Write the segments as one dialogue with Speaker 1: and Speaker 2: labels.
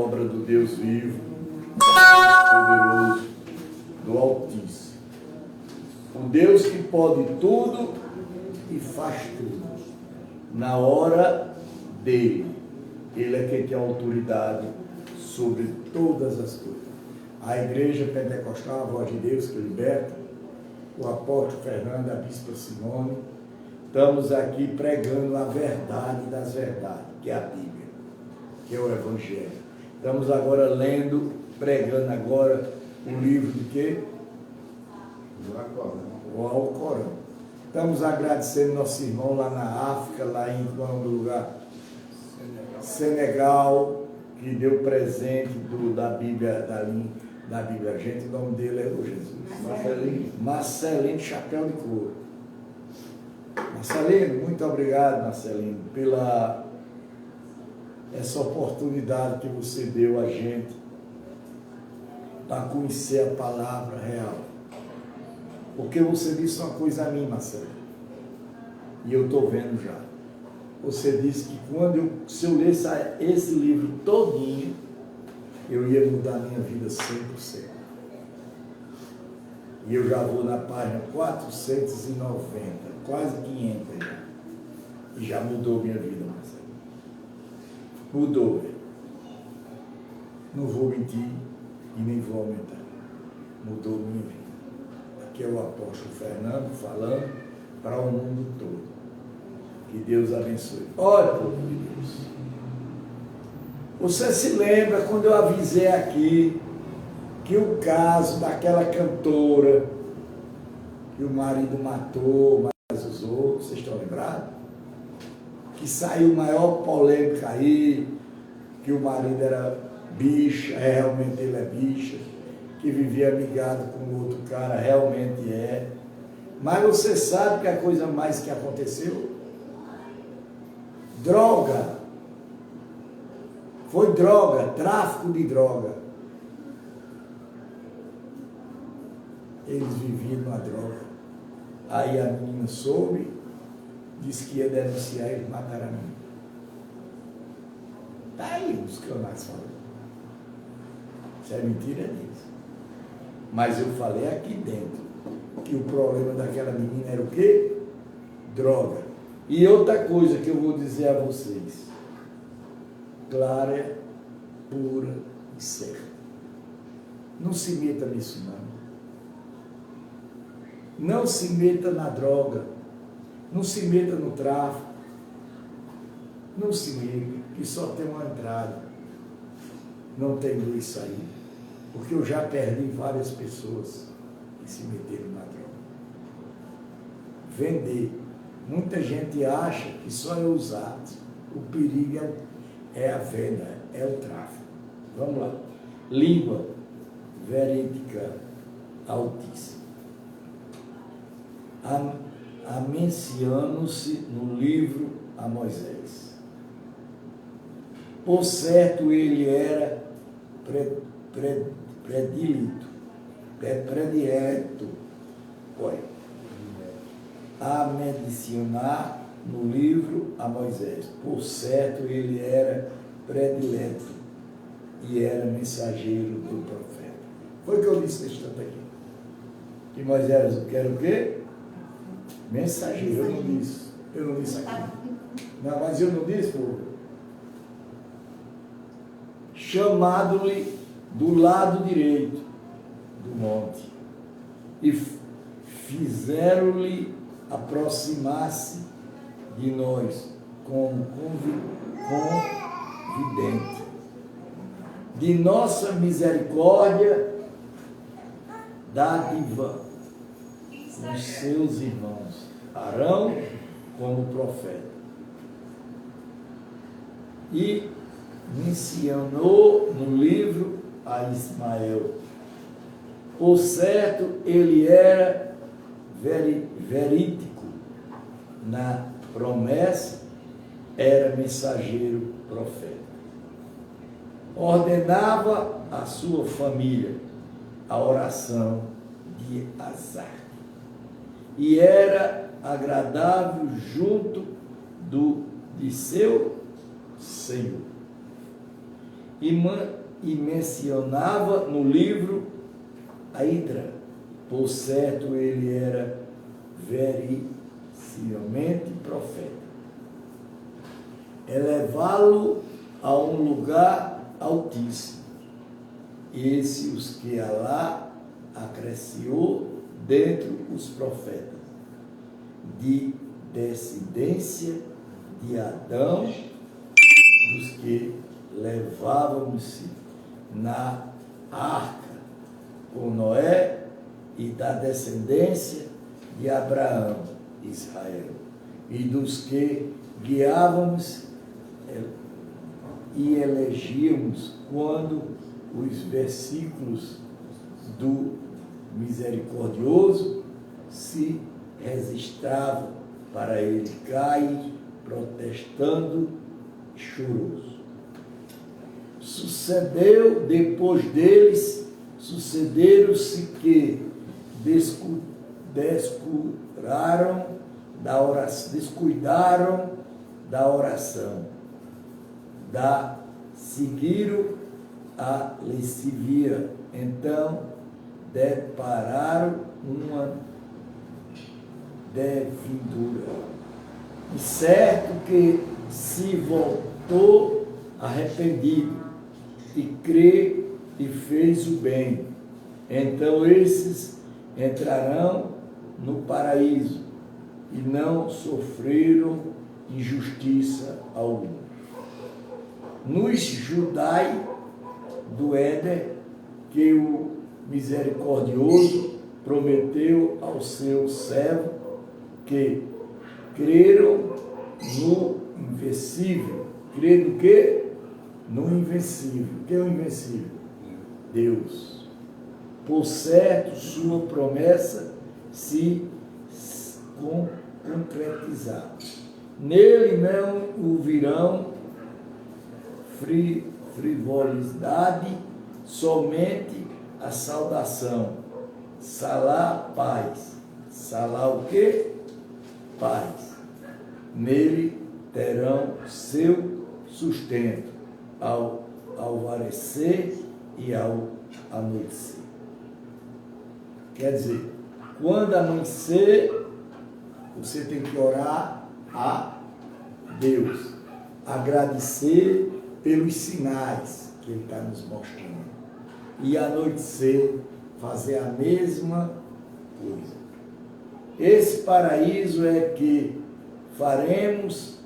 Speaker 1: obra do Deus vivo, poderoso, do Altíssimo. O Deus que pode tudo e faz tudo. Na hora dele, ele é quem tem autoridade sobre todas as coisas. A Igreja Pentecostal, a Voz de Deus que liberta, o apóstolo Fernando, a bispa Simone, estamos aqui pregando a verdade das verdades, que é a Bíblia, que é o Evangelho. Estamos agora lendo, pregando agora o livro de quê? O Alcorão. Estamos agradecendo nosso irmão lá na África, lá em qual lugar? Senegal, que deu presente da Bíblia, da Bíblia. Gente, o nome dele é o Jesus. Marcelino Chapéu de Couro. Marcelino, muito obrigado, Marcelino, pela essa oportunidade que você deu a gente para conhecer a palavra real. Porque você disse uma coisa a mim, Marcelino, e eu estou vendo já. Você disse que se eu lesse esse livro todinho, eu ia mudar a minha vida 100%. E eu já vou na página 490, quase 500 já. E já mudou minha vida, Marcelo. Mudou. Não vou mentir e nem vou aumentar. Mudou minha vida. Aqui é o apóstolo Fernando falando para o mundo todo. Que Deus abençoe. Olha, povo de Deus. Você se lembra quando eu avisei aqui que o caso daquela cantora que o marido matou, mas os outros, vocês estão lembrados? Que saiu maior polêmica aí, que o marido era bicha, realmente ele é bicha, que vivia amigado com o outro cara, realmente é. Mas você sabe que a coisa mais que aconteceu? Droga. Foi droga, tráfico de droga. Eles viviam na droga. Aí a menina soube, disse que ia denunciar e mataram a menina. Está aí os canais falando. Isso é mentira disso. Mas eu falei aqui dentro que o problema daquela menina era o quê? Droga. E outra coisa que eu vou dizer a vocês. Clara, pura e certa. Não se meta nisso não. Não se meta na droga. Não se meta no tráfico. Não se meta, que só tem uma entrada. Não tem luz aí. Porque eu já perdi várias pessoas que se meteram na droga. Vender. Muita gente acha que só é usar. O perigo é a venda, é o tráfico. Vamos lá. Língua verídica altíssima. Menciona-se no livro a Moisés. Por certo, ele era predileto, a mencionar no livro a Moisés. Por certo, ele era predileto e era mensageiro do profeta. Foi o que eu disse nesse tanto aqui. Que Moisés era o quê? Mensageiro. Eu não disse. Eu não disse aqui. Não, mas eu não disse, povo. Chamado-lhe do lado direito do monte e fizeram-lhe aproximar-se de nós como convidente de nossa misericórdia dádiva com seus irmãos Arão como profeta e mencionou no livro a Ismael. Por certo, ele era verídico na promessa, era mensageiro profeta. Ordenava à sua família a oração de Azar. E era agradável junto de seu Senhor. e mencionava no livro a hidra. Por certo, ele era verisimilmente profeta. Elevá-lo a um lugar altíssimo. Esse os que Alá acresciou dentre os profetas, de descendência de Adão, dos que levávamos-se na arca com Noé, e da descendência de Abraão, Israel, e dos que guiávamos e elegíamos quando os versículos do misericordioso se registravam para ele cair, protestando, choroso. Sucedeu depois deles, sucederam-se que descuidaram da oração, seguiram a lascivia, então depararam uma devindura. E certo que se voltou arrependido e crê e fez o bem, então esses entrarão no paraíso e não sofreram injustiça alguma. Nos Judai do Éden, que o misericordioso prometeu ao seu servo, que creram no invencível. Crê no quê? No invencível. O que é o invencível? Deus. Por certo, sua promessa se concretizar. Nele não ouvirão frivolidade, somente a saudação. Salá, paz. Salá o quê? Paz. Nele terão seu sustento ao alvorecer e ao anoitecer. Quer dizer, quando amanhecer, você tem que orar a Deus, agradecer pelos sinais que Ele está nos mostrando. E anoitecer, fazer a mesma coisa. Esse paraíso é que faremos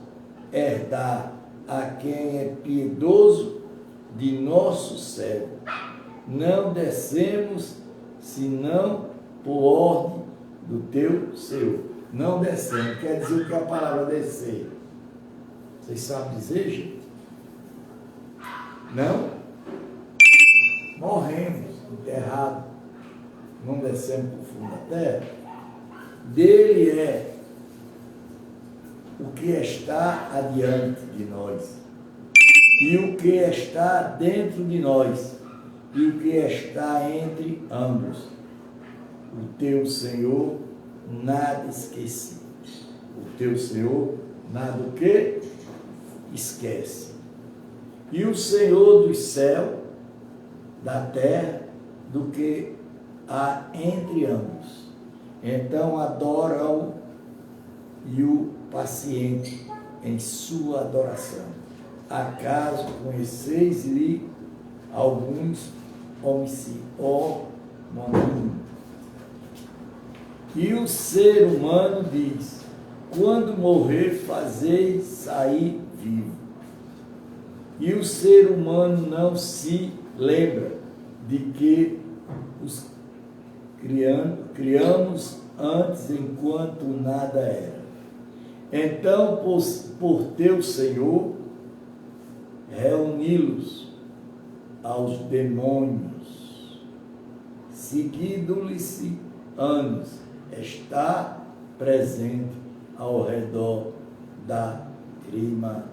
Speaker 1: herdar a quem é piedoso de nosso céu. Não descemos, senão por ordem do teu Senhor. Não descemos, quer dizer o que é a palavra descer. Vocês sabem dizer, gente? Não? Morremos, enterrados. Não descemos para o fundo da terra. Dele é o que está adiante de nós, e o que está dentro de nós, e o que está entre ambos. O teu Senhor nada esquece. O teu Senhor nada o que? Esquece. E o Senhor do céu, da terra, do que há entre ambos. Então adora-o e o paciente em sua adoração. Acaso conheceis-lhe alguns homicídios? E o ser humano diz: quando morrer, fazei sair vivo. E o ser humano não se lembra de que os criamos antes, enquanto nada era. Então, por teu Senhor, reuni-los aos demônios, seguindo-lhes anos, está presente ao redor da imaginação.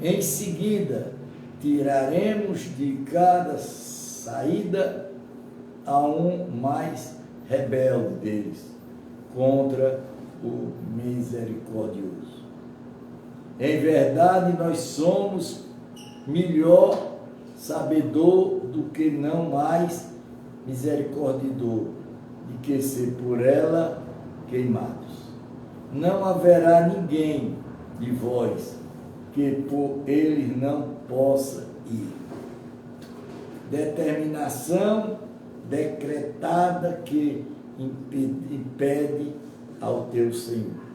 Speaker 1: Em seguida, tiraremos de cada saída a um mais rebelde deles, contra o misericordioso. Em verdade, nós somos melhor sabedor do que não mais misericordioso, de que ser por ela queimados. Não haverá ninguém de vós que por eles não possa ir. Determinação decretada que impede ao teu Senhor.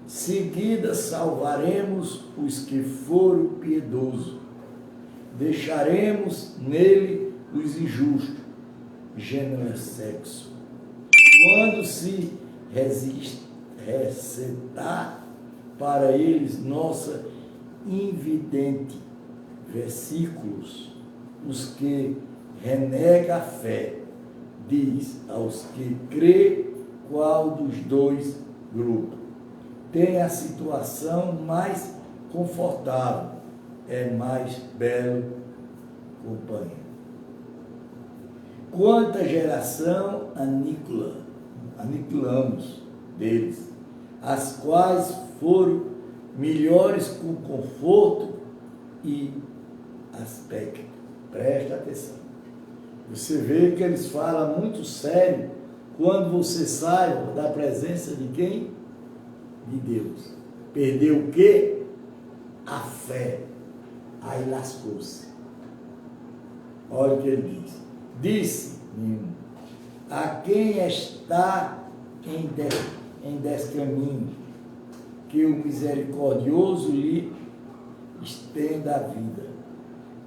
Speaker 1: Seguida salvaremos os que foram piedosos, deixaremos nele os injustos, gênero sexo. Quando se recitar para eles nossa invidente versículos, os que renega a fé, diz aos que crê qual dos dois grupos tem a situação mais confortável, é mais belo companheiro. Quanta geração aniquilamos deles, as quais foram melhores com conforto e aspecto. Presta atenção. Você vê que eles falam muito sério quando você sai da presença de quem? De Deus. Perdeu o quê? A fé. Aí lascou-se. Olha o que ele diz. Disse, a quem está em descaminho, que o misericordioso lhe estenda a vida,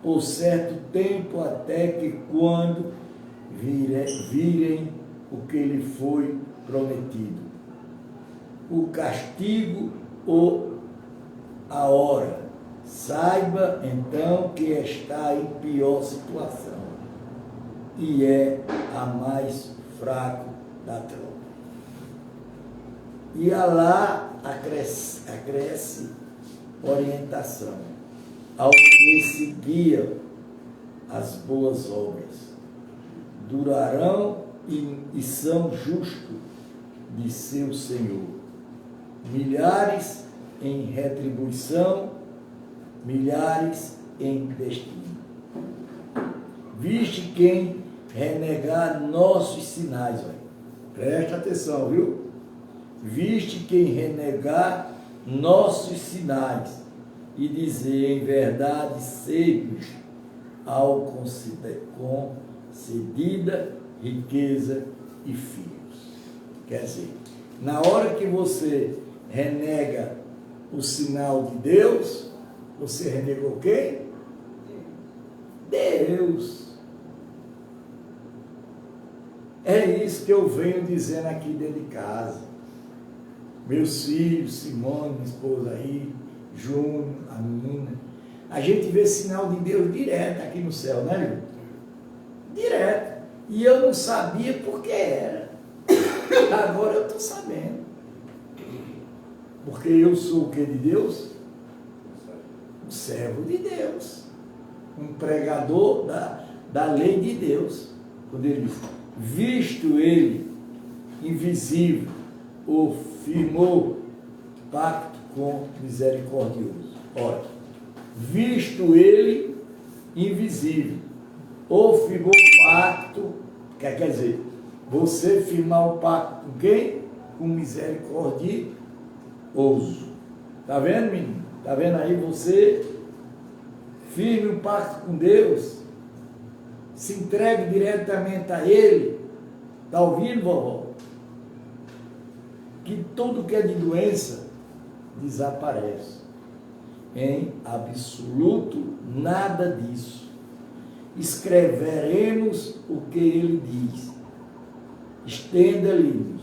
Speaker 1: por certo tempo, até que quando virem o que lhe foi prometido, o castigo ou a hora, saiba então que está em pior situação e é a mais fraca da tropa. E Alá acresce orientação ao que seguia as boas obras, durarão e são justos de seu Senhor, milhares em retribuição, milhares em destino. Viste quem renegar nossos sinais, olha. Presta atenção, viu? Viste quem renegar nossos sinais e dizer em verdade sermos ao concedida riqueza e filhos. Quer dizer, na hora que você renega o sinal de Deus, você renegou quem? Deus. É isso que eu venho dizendo aqui dentro de casa. Meus filhos, Simone, minha esposa aí, Júnior, a menina. A gente vê sinal de Deus direto aqui no céu, né, Júnior? Direto. E eu não sabia por que era. Agora eu estou sabendo. Porque eu sou o que de Deus? Um servo de Deus. Um pregador da lei de Deus. Quando ele diz, visto ele invisível, ou firmou pacto com misericordioso. Olha, visto ele invisível, ou firmou pacto, quer dizer, você firmar o pacto com quem? Com misericordioso. Está vendo, menino? Está vendo aí? Você firme um pacto com Deus, se entregue diretamente a Ele. Está ouvindo, vovó? Que tudo que é de doença desaparece. Em absoluto nada disso. Escreveremos o que ele diz. Estenda-lhes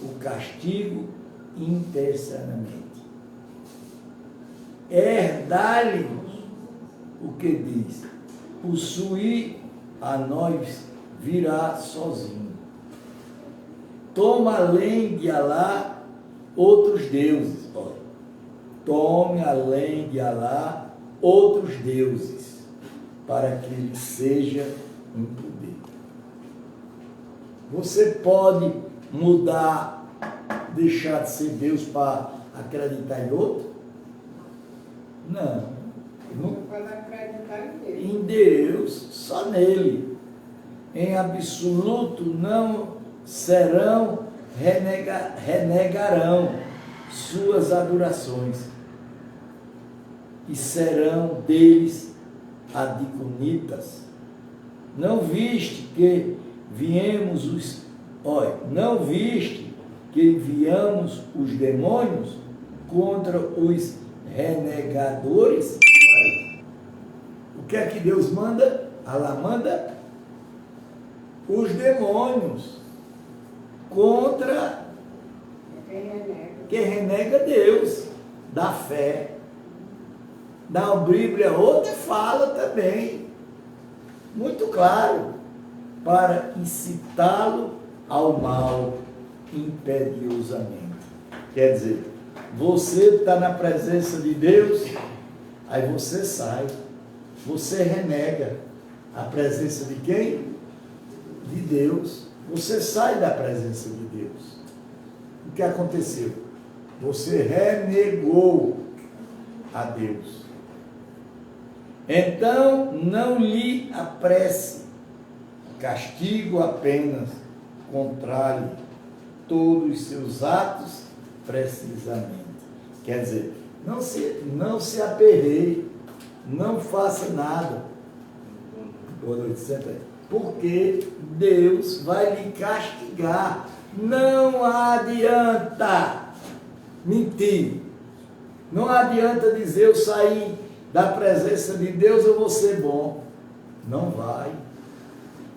Speaker 1: o castigo intensamente. Herdar-lhes o que diz. Possuir a nós virá sozinho. Toma além de Alá outros deuses. Olha, tome além de Alá outros deuses, para que ele seja um poder. Você pode mudar, deixar de ser Deus para acreditar em outro? Não.
Speaker 2: Não pode acreditar em Deus.
Speaker 1: Em Deus, só nele. Em absoluto não serão, renegarão suas adorações e serão deles adiconitas. Não viste que viemos não viste que enviamos os demônios contra os renegadores? O que é que Deus manda? Allah manda os demônios contra quem renega Deus, da fé. Na Bíblia, outra fala também, muito claro, para incitá-lo ao mal impediosamente. Quer dizer, você está na presença de Deus, aí você sai, você renega a presença de quem? De Deus. Você sai da presença de Deus. O que aconteceu? Você renegou a Deus. Então, não lhe apresse castigo apenas, contrário todos os seus atos precisamente. Quer dizer, não se aperreie, não faça nada. Boa noite, senta aí. Porque Deus vai lhe castigar. Não adianta mentir. Não adianta dizer eu saí da presença de Deus, eu vou ser bom. Não vai.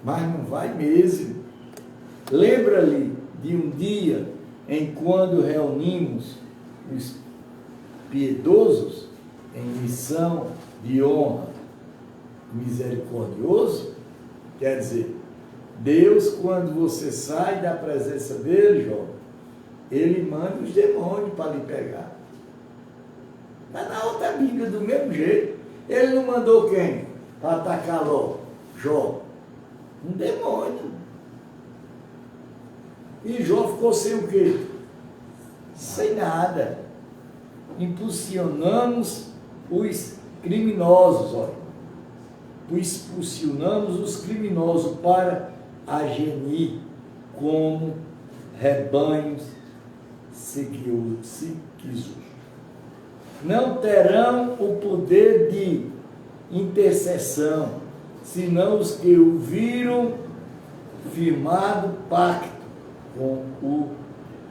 Speaker 1: Mas não vai mesmo. Lembra-lhe de um dia em quando reunimos os piedosos em missão de honra misericordioso? Quer dizer, Deus, quando você sai da presença dele, Jó, ele manda os demônios para lhe pegar. Está na outra Bíblia do mesmo jeito. Ele não mandou quem? Para atacar Jó? Um demônio. E Jó ficou sem o quê? Sem nada. Impulsionamos os criminosos, olha. Expulsionamos os criminosos para agenir como rebanhos sequiosos. Não terão o poder de intercessão, senão os que ouviram firmado pacto com o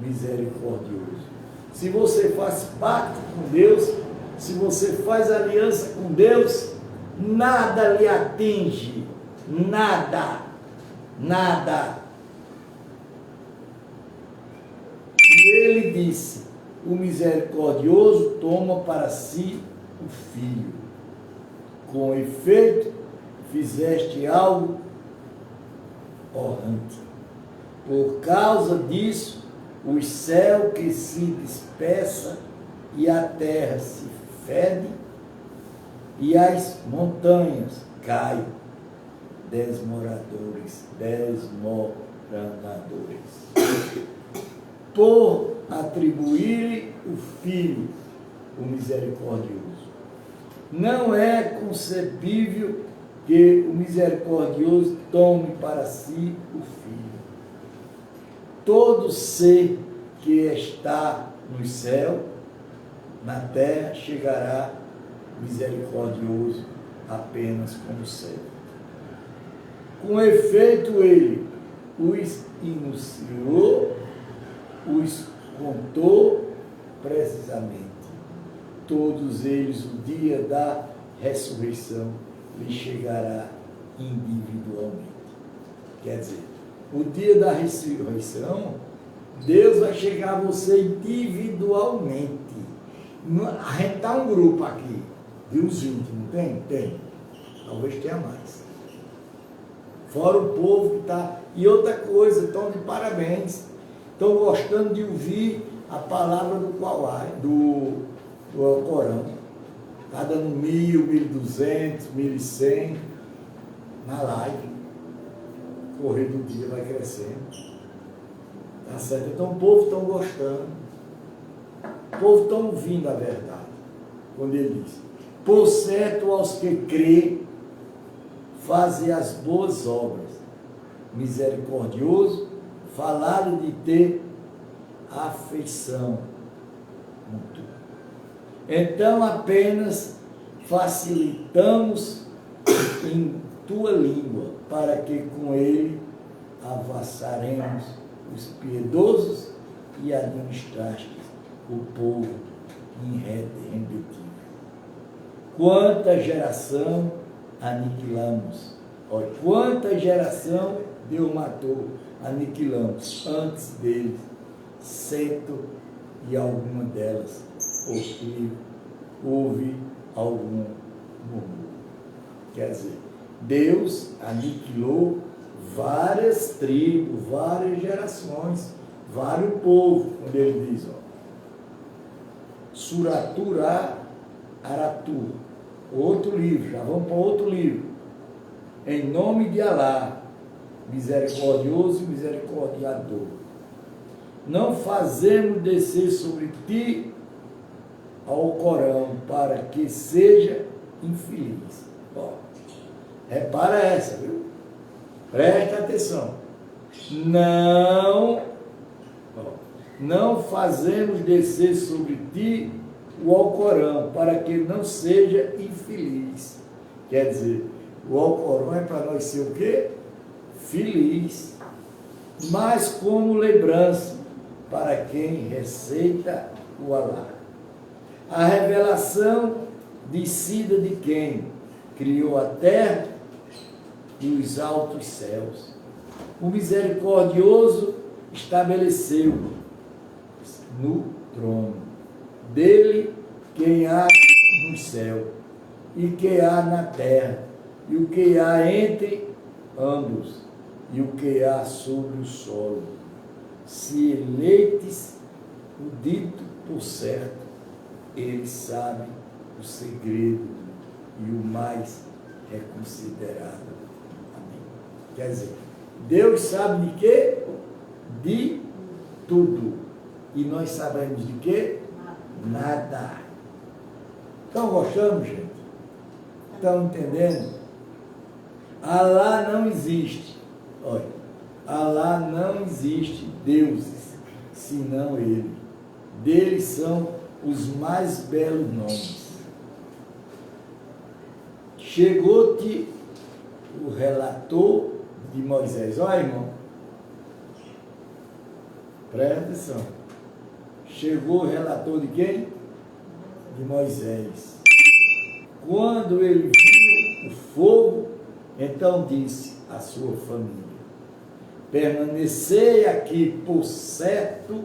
Speaker 1: misericordioso. Se você faz pacto com Deus, se você faz aliança com Deus, nada lhe atinge, nada. E ele disse: o misericordioso toma para si o filho. Com efeito, fizeste algo horrante. Por causa disso, o céu que se dispersa e a terra se fede e as montanhas caem, desmoronadores. Por atribuir o Filho, o misericordioso. Não é concebível que o misericordioso tome para si o Filho. Todo ser que está no céu, na terra, chegará misericordioso apenas como servo. Com efeito, ele os enunciou, os contou precisamente. Todos eles, o dia da ressurreição, lhe chegará individualmente. Quer dizer, o dia da ressurreição, Deus vai chegar a você individualmente. A gente está um grupo aqui, de uns 20, não tem? Tem. Talvez tenha mais. Fora o povo que está... E outra coisa, estão de parabéns. Estão gostando de ouvir a palavra do Corão. Está dando 1.000, 1.200, 1.100 na live. O correr do dia vai crescendo. Tá certo? Então o povo está gostando. O povo está ouvindo a verdade. Quando ele diz: Por certo, aos que crêem, fazem as boas obras. Misericordioso, falar de ter afeição mútua. Então, apenas facilitamos em tua língua, para que com ele avassaremos os piedosos e administrastes o povo irredetível. Quanta geração aniquilamos. Olha, quanta geração Deus matou, aniquilamos antes deles, 100 e alguma delas, porque houve algum murmúrio. Quer dizer, Deus aniquilou várias tribos, várias gerações, vários povos, quando ele diz, ó, Suraturá Aratu, outro livro, já vamos para outro livro, em nome de Alá, misericordioso e misericordiador, não fazemos descer sobre ti ao Corão, para que seja infeliz. Ó, repara essa, viu? Presta atenção. Não fazemos descer sobre ti o Alcorão, para que não seja infeliz. Quer dizer, o Alcorão é para nós ser o quê? Feliz. Mas como lembrança para quem receita o Alá. A revelação descida de quem criou a terra e os altos céus. O misericordioso estabeleceu no trono dele quem há no céu e que há na terra, e o que há entre ambos, e o que há sobre o solo. Se eleites o dito por certo, ele sabe o segredo e o mais é considerado. Amém. Quer dizer, Deus sabe de quê? De tudo. E nós sabemos de quê? Nada. Estão gostando, gente? Estão entendendo? Alá não existe. Olha, Alá não existe deuses, senão ele. Deles são os mais belos nomes. Chegou-te o relator de Moisés. Olha, irmão, presta atenção. Chegou o relator de quem? De Moisés. Quando ele viu o fogo, então disse à sua família: permanecei aqui, por certo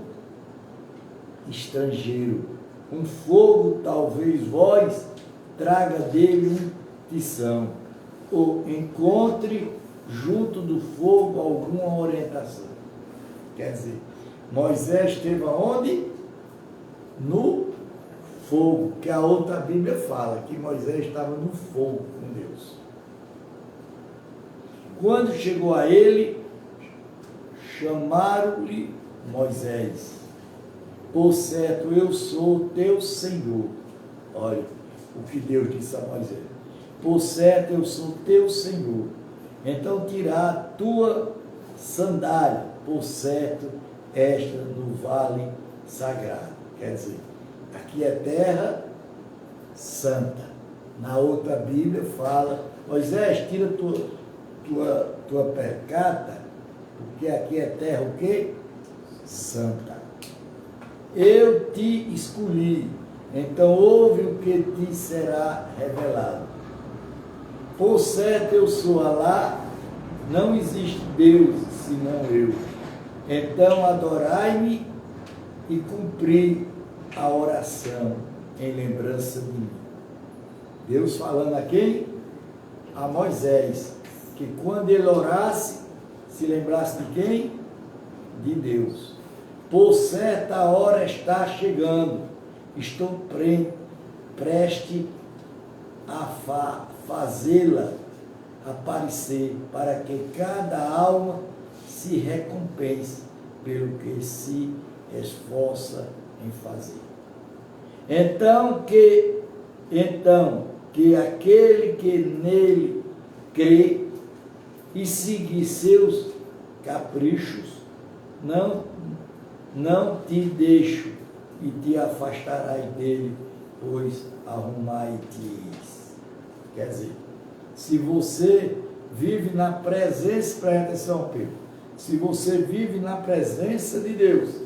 Speaker 1: estrangeiro. Um fogo, talvez vós traga dele um tição, ou encontre junto do fogo alguma orientação. Quer dizer, Moisés esteve aonde? No fogo, que a outra Bíblia fala, que Moisés estava no fogo com Deus. Quando chegou a ele, chamaram-lhe Moisés: por certo, eu sou teu Senhor. Olha o que Deus disse a Moisés: por certo, eu sou teu Senhor. Então tirar a tua sandália, por certo, esta no vale sagrado. Quer dizer, aqui é terra santa. Na outra Bíblia fala: Moisés, tira tua percata, porque aqui é terra o quê? Santa. Eu te escolhi, então ouve o que te será revelado. Por certo, eu sou Alá, não existe Deus senão eu. Então adorai-me e cumpri a oração em lembrança de mim. Deus falando a quem? A Moisés, que quando ele orasse, se lembrasse de quem? De Deus. Por certa hora está chegando, estou preste a fazê-la aparecer, para que cada alma se recompense pelo que se esforça em fazer. Então que aquele que nele crê e seguir seus caprichos, não te deixo e te afastarás dele, pois arrumai-te-eis. Quer dizer, se você vive na presença, presta atenção, Pedro, se você vive na presença de Deus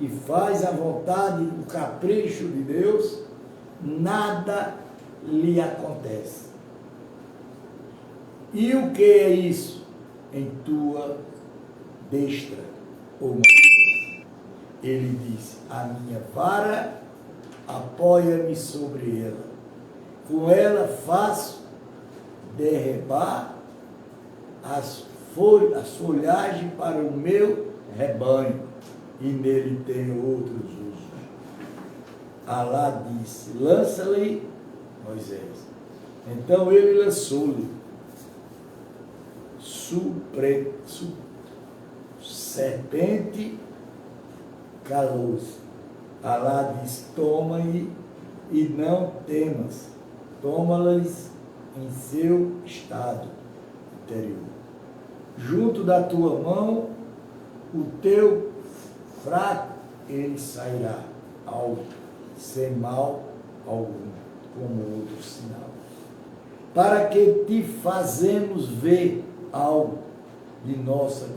Speaker 1: e faz a vontade, o capricho de Deus, nada lhe acontece. E o que é isso? Em tua destra ou mão. Ele disse, a minha vara apoia-me sobre ela. Com ela faço derribar as folhagens para o meu rebanho, e nele tenho outros usos. Alá disse, lança-lhe Moisés. Então ele lançou-lhe serpente caloso. Alá disse, toma-lhe e não temas, toma-las em seu estado interior. Junto da tua mão, o teu fraco, ele sairá alto, sem mal algum, como outro sinal. Para que te fazemos ver algo de nossa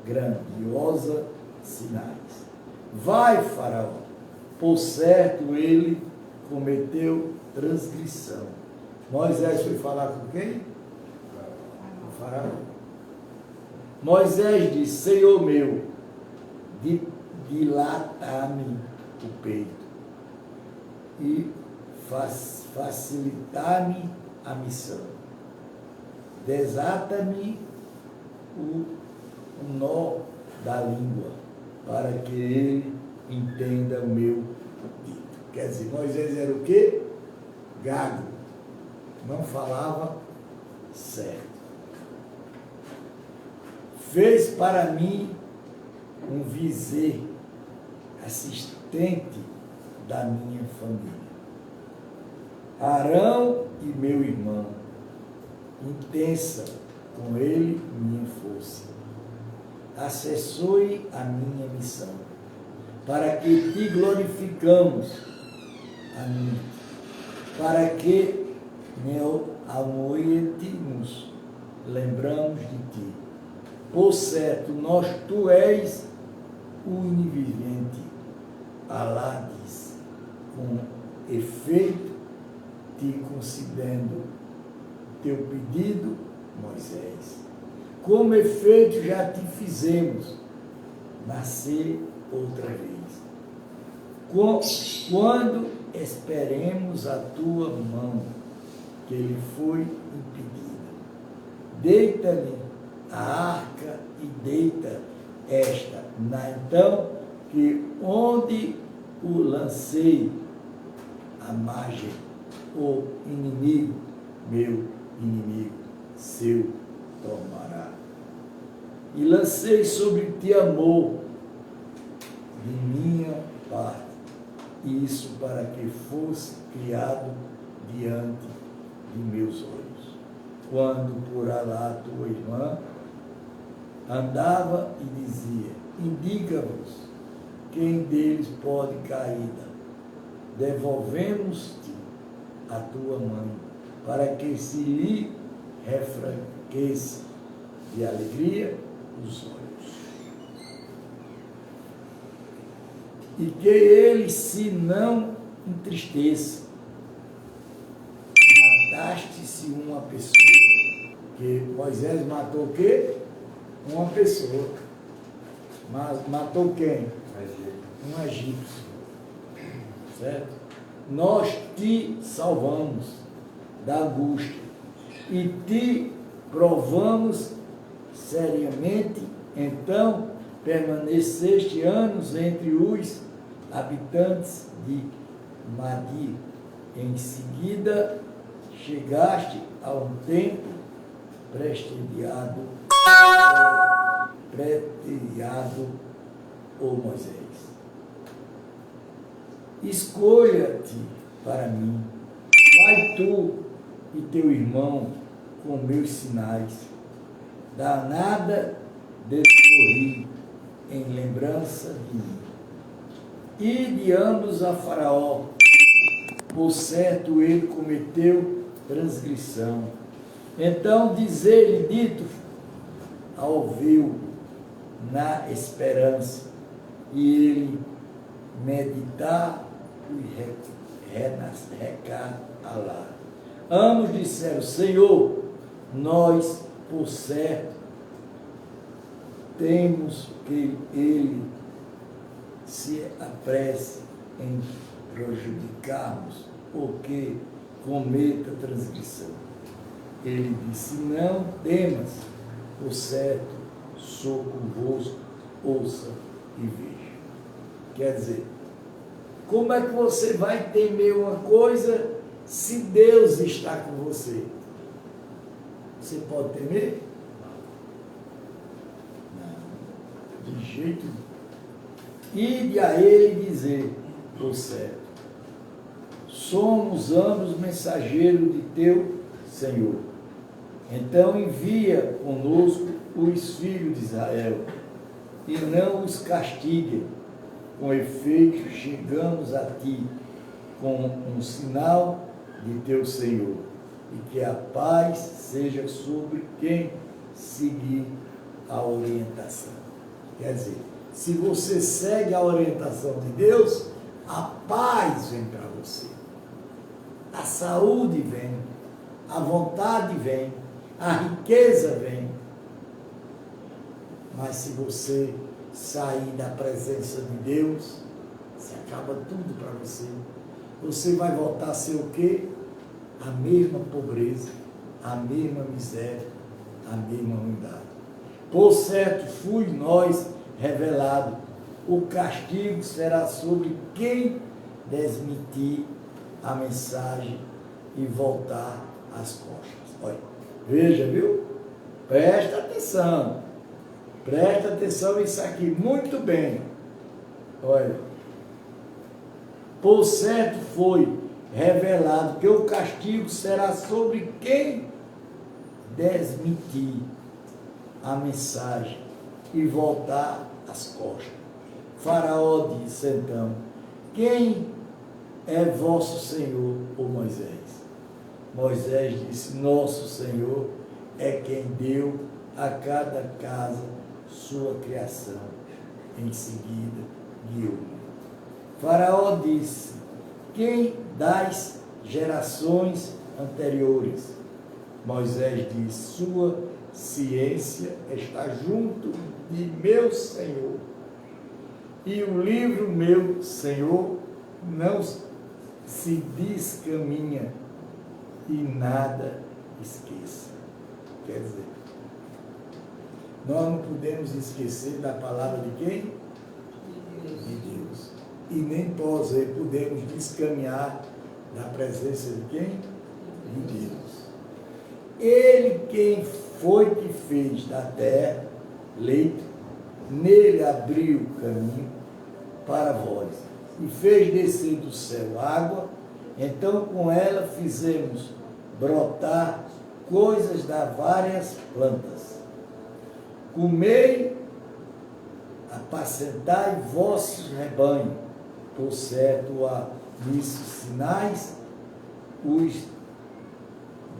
Speaker 1: grandiosa sinais. Vai, Faraó, por certo ele cometeu transgressão. Moisés foi falar com quem? Com Faraó. Moisés disse, Senhor meu, dilata-me o peito e facilitar-me a missão. Desata-me o nó da língua, para que ele entenda o meu dito. Quer dizer, Moisés era o quê? Gago. Não falava certo. Fez para mim um vizer, assistente da minha família. Arão e meu irmão, intensa com ele minha força. Acessou-lhe a minha missão, para que te glorificamos a mim, para que nos lembramos de ti. Por certo, tu és o univivente. Alá diz, com efeito, te concedendo teu pedido, Moisés. Como efeito já te fizemos nascer outra vez. Quando esperemos a tua mão, que lhe foi impedida. Deita-lhe a arca e deita esta, então que onde o lancei a margem, o inimigo, meu inimigo, seu tomará. E lancei sobre ti amor de minha parte, isso para que fosse criado diante de meus olhos. Quando por Alá tua irmã andava e dizia, indica-vos quem deles pode caída, devolvemos-te a tua mãe, para que se lhe refranqueça de alegria os olhos. E que ele se não entristeça. Mataste-se uma pessoa. Que Moisés matou o quê? Uma pessoa. Mas matou quem? Um egípcio. Certo? Nós te salvamos da angústia e te provamos seriamente, então permaneceste anos entre os habitantes de Madi. Em seguida chegaste a um tempo preteriado, ó Moisés. Escolha-te para mim vai tu e teu irmão com meus sinais. Danada descorri em lembrança de mim. Ide ambos a Faraó, por certo ele cometeu transgressão. Então dizer-lhe dito, ouviu na esperança, e ele meditar e recalar. Ambos disseram, Senhor, nós, por certo, temos que ele se apresse em prejudicarmos, ou que cometa transgressão. Ele disse, não temas, por certo, sou convosco, ouça e veja. Quer dizer, como é que você vai temer uma coisa se Deus está com você? Você pode temer? Não, de jeito nenhum. Ide a ele dizer, por certo, somos ambos mensageiros de teu Senhor. Então envia conosco os filhos de Israel, e não os castigue. Com efeito, chegamos a ti com um sinal de teu Senhor, e que a paz seja sobre quem seguir a orientação. Quer dizer, se você segue a orientação de Deus, a paz vem para você, a saúde vem, a vontade vem, a riqueza vem. Mas se você sair da presença de Deus, se acaba tudo para você. Você vai voltar a ser o quê? A mesma pobreza, a mesma miséria, a mesma ruindade. Por certo, fui nós revelado. O castigo será sobre quem desmentir a mensagem e voltar às costas. Olha, veja, viu? Presta atenção. Presta atenção nisso aqui, muito bem. Olha, por certo foi revelado que o castigo será sobre quem desmentir a mensagem e voltar às costas. Faraó disse então, quem é vosso Senhor, ô Moisés? Moisés disse, nosso Senhor é quem deu a cada casa sua criação. Em seguida, guiou-me. Faraó disse, quem das gerações anteriores? Moisés disse, sua ciência está junto de meu Senhor, e o livro meu Senhor não se descaminha e nada esqueça. Quer dizer, nós não podemos esquecer da palavra de quem? De Deus. E nem podemos descaminhar da presença de quem? De Deus. Ele quem foi que fez da terra leito, nele abriu o caminho para vós, e fez descer do céu água, então com ela fizemos brotar coisas das várias plantas. Comei, apacentai vossos rebanhos, por certo há nisso sinais, os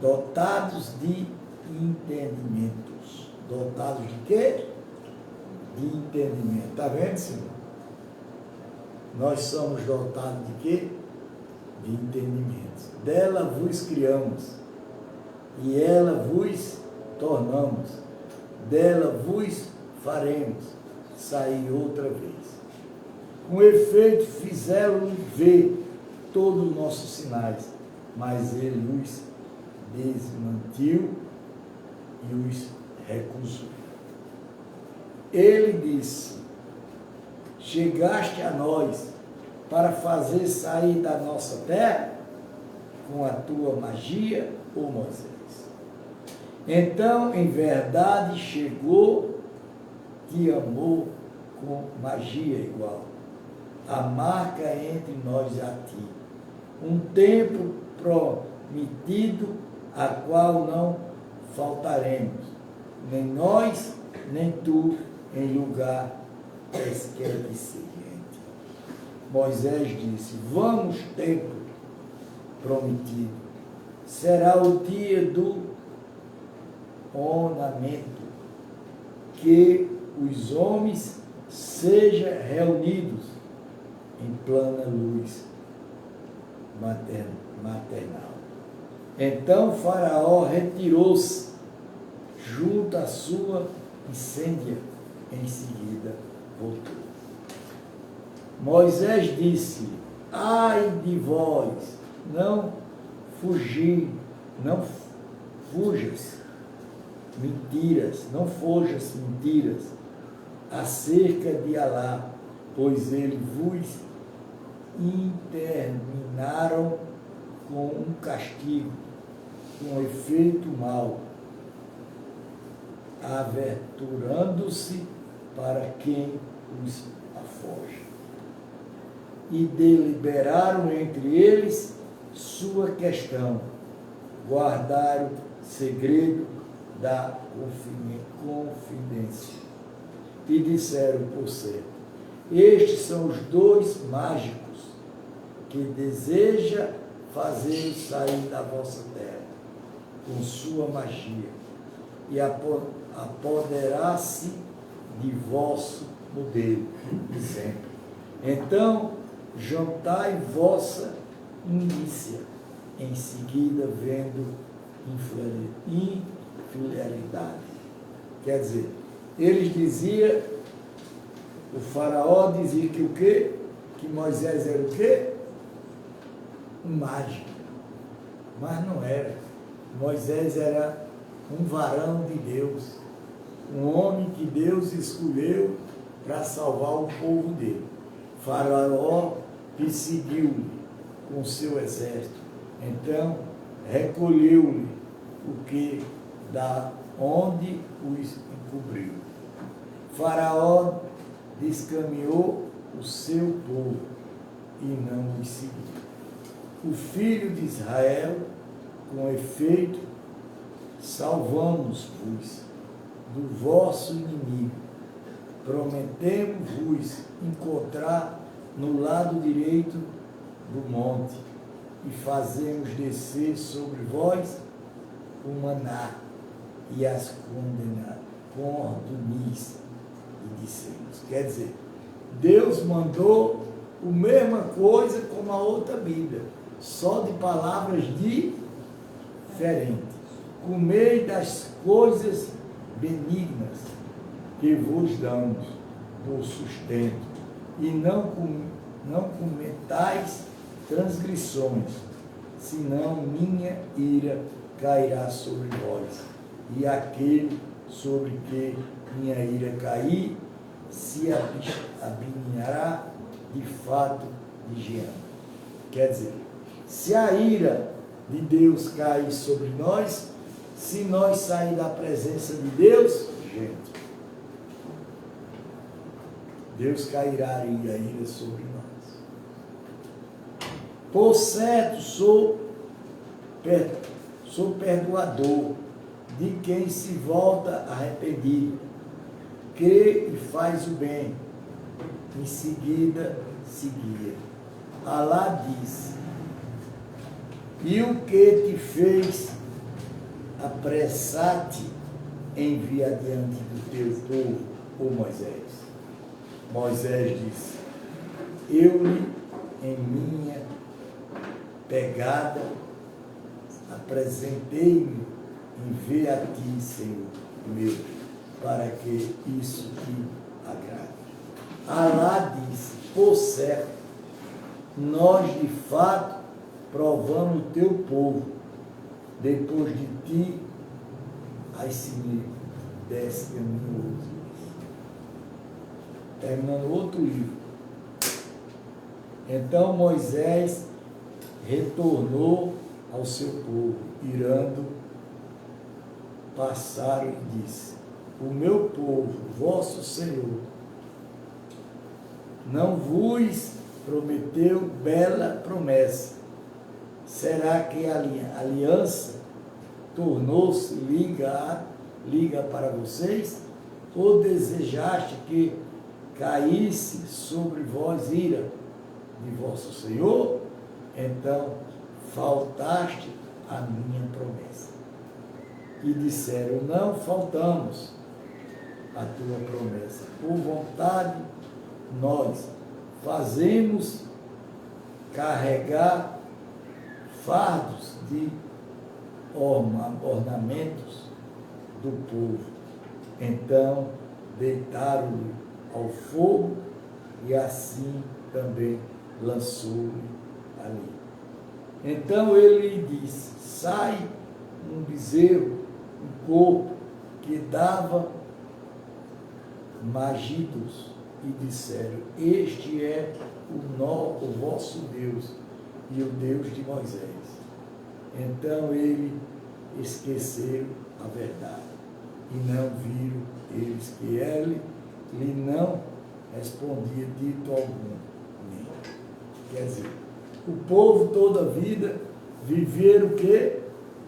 Speaker 1: dotados de entendimentos. Dotados de quê? De entendimento. Está vendo, Senhor? Nós somos dotados de quê? De entendimento. Dela vos criamos, e ela vos tornamos. Dela vos faremos sair outra vez. Com efeito, fizeram ver todos os nossos sinais, mas ele os desmentiu e os recusou. Ele disse, chegaste a nós para fazer sair da nossa terra com a tua magia, ó Moisés. Então, em verdade, chegou, te amou com magia igual. A marca entre nós e a ti. Um tempo
Speaker 3: metido, a qual não faltaremos, nem nós, nem tu, em lugar quaisquer que seguinte. Moisés disse: vamos, tempo prometido, será o dia do ornamento, que os homens sejam reunidos em plena luz maternal. Então Faraó retirou-se junto à sua incêndia, em seguida voltou. Moisés disse: ai de vós, não fujas mentiras, não fujas mentiras acerca de Alá, pois ele vos interminaram com um castigo, com efeito mau, aventurando-se para quem os afoge. E deliberaram entre eles sua questão, guardaram segredo da confidência. E disseram, por certo, estes são os dois mágicos que deseja fazer sair da vossa terra com sua magia e apoderar-se de vosso modelo, dizendo: então juntai vossa milícia, em seguida vendo infidelidade. Quer dizer, eles diziam, o faraó dizia que o quê? Que Moisés era o quê? Um mágico. Mas não era. Moisés era um varão de Deus, um homem que Deus escolheu para salvar o povo dele. Faraó perseguiu-lhe com seu exército. Então, recolheu-lhe o que da onde os encobriu. Faraó descaminhou o seu povo e não os seguiu. O filho de Israel, com efeito, salvamos-vos do vosso inimigo. Prometemos-vos encontrar no lado direito do monte e fazemos descer sobre vós o maná e as cordunis. E dissemos, quer dizer, Deus mandou a mesma coisa como a outra Bíblia, só de palavras diferentes. Comei das coisas benignas que vos damos por sustento, e não cometais transgressões, senão minha ira cairá sobre vós, e aquele sobre que minha ira cair se abinhará de fato de Jean. Quer dizer, se a ira de Deus cair sobre nós, se nós sair da presença de Deus, gente, Deus cairá e a ira sobre nós. Por certo, sou perdoador de quem se volta arrependido, crê e faz o bem, em seguida seguia. Alá disse: e o que te fez apressar-te em vir adiante do teu povo, ó Moisés? Moisés disse: eu-lhe, em minha pegada, apresentei-me em ver a ti, Senhor meu, para que isso te agrade. Alá disse: por certo, nós de fato provamos o teu povo, depois de ti, aí se me desce caminho outro. Terminando outro livro. Então Moisés retornou ao seu povo, irando, passaram e disse: o meu povo, vosso Senhor, não vos prometeu bela promessa, Será que a aliança tornou-se liga para vocês? Ou desejaste que caísse sobre vós ira de vosso Senhor? Então faltaste a minha promessa. E disseram, não faltamos a tua promessa. Por vontade, nós fazemos carregar fardos de ornamentos do povo. Então deitaram-lhe ao fogo e assim também lançou-lhe ali. Então ele lhe disse, sai um bezerro, um corpo que dava magidos, e disseram, este é o vosso Deus e o Deus de Moisés. Então ele esqueceram a verdade e não viram eles que ele lhe não respondia dito algum. Quer dizer, o povo toda a vida viver o quê?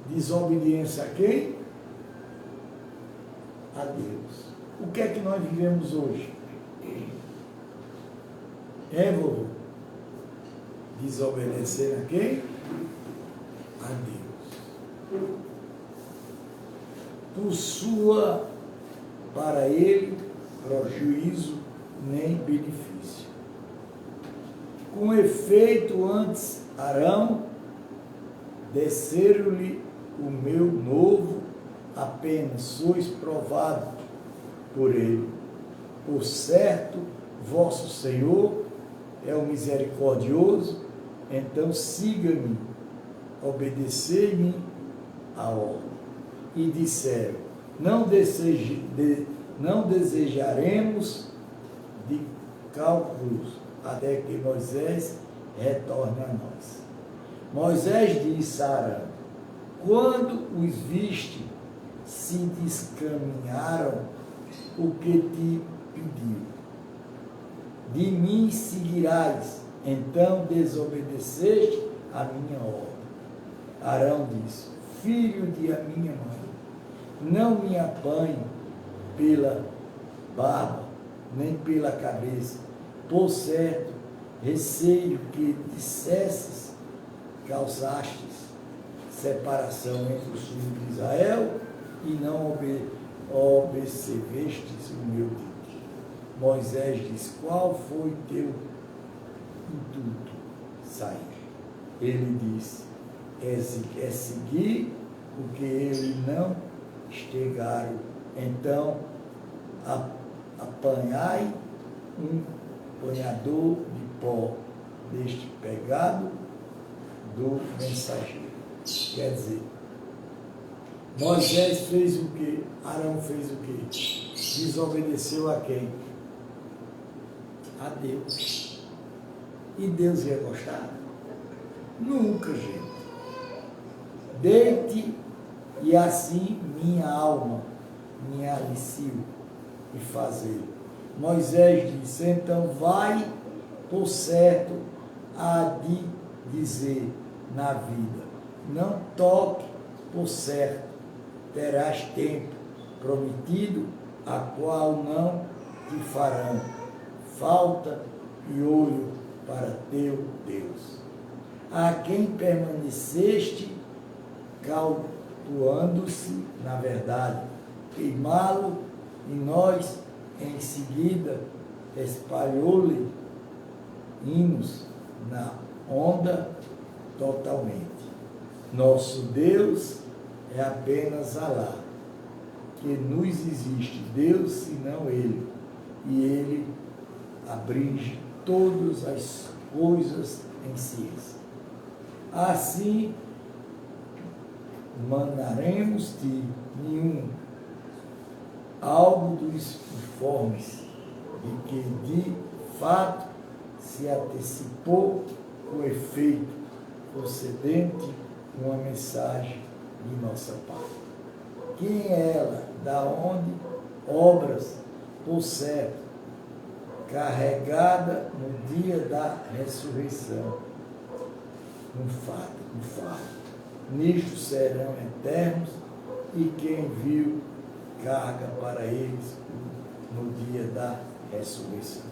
Speaker 3: Desobediência a quem? A Deus. O que é que nós vivemos hoje? Vovô? Desobedecer a quem? A Deus. Por sua, para ele, prejuízo nem benefício. Com efeito, antes Arão, desceram-lhe o meu novo, apenas sois provado por ele. Por certo, vosso Senhor é o misericordioso, então siga-me, obedecei-me a ordem. E disseram, não desejaremos de cálculos até que Moisés retorne a nós. Moisés disse a Arão, quando os viste, se descaminharam o que te pediu. De mim seguirás, então desobedeceste a minha ordem. Arão disse, filho de a minha mãe, não me apanhe pela barba, nem pela cabeça. Por certo, receio que dissesses, causastes separação entre os filhos de Israel e não observestes o meu dito. Moisés disse, qual foi teu intuito sair? Ele disse, é seguir o que ele não estegaram. Então, apanhai um punhador de pó deste pegado do mensageiro. Quer dizer, Moisés fez o quê? Arão fez o quê? Desobedeceu a quem? A Deus. E Deus ia gostar? Nunca, gente. Deite e assim minha alma me alicio e fazer. Moisés disse, então vai por certo a de dizer na vida, não toque por certo, terás tempo prometido, a qual não te farão falta e olho para teu Deus. A quem permaneceste cautuando-se na verdade, queimá-lo, e nós em seguida espalhou-lhe hinos na onda totalmente. Nosso Deus é apenas Alá, que nos existe Deus senão Ele, e Ele abrange todas as coisas em ciência. Assim, mandaremos-te nenhum algo dos informes de que de fato se antecipou o efeito procedente uma mensagem de nossa parte. Quem é ela? Da onde? Obras, por certo, carregada no dia da ressurreição. um fardo. Nisto serão eternos, e quem viu carga para eles no dia da ressurreição.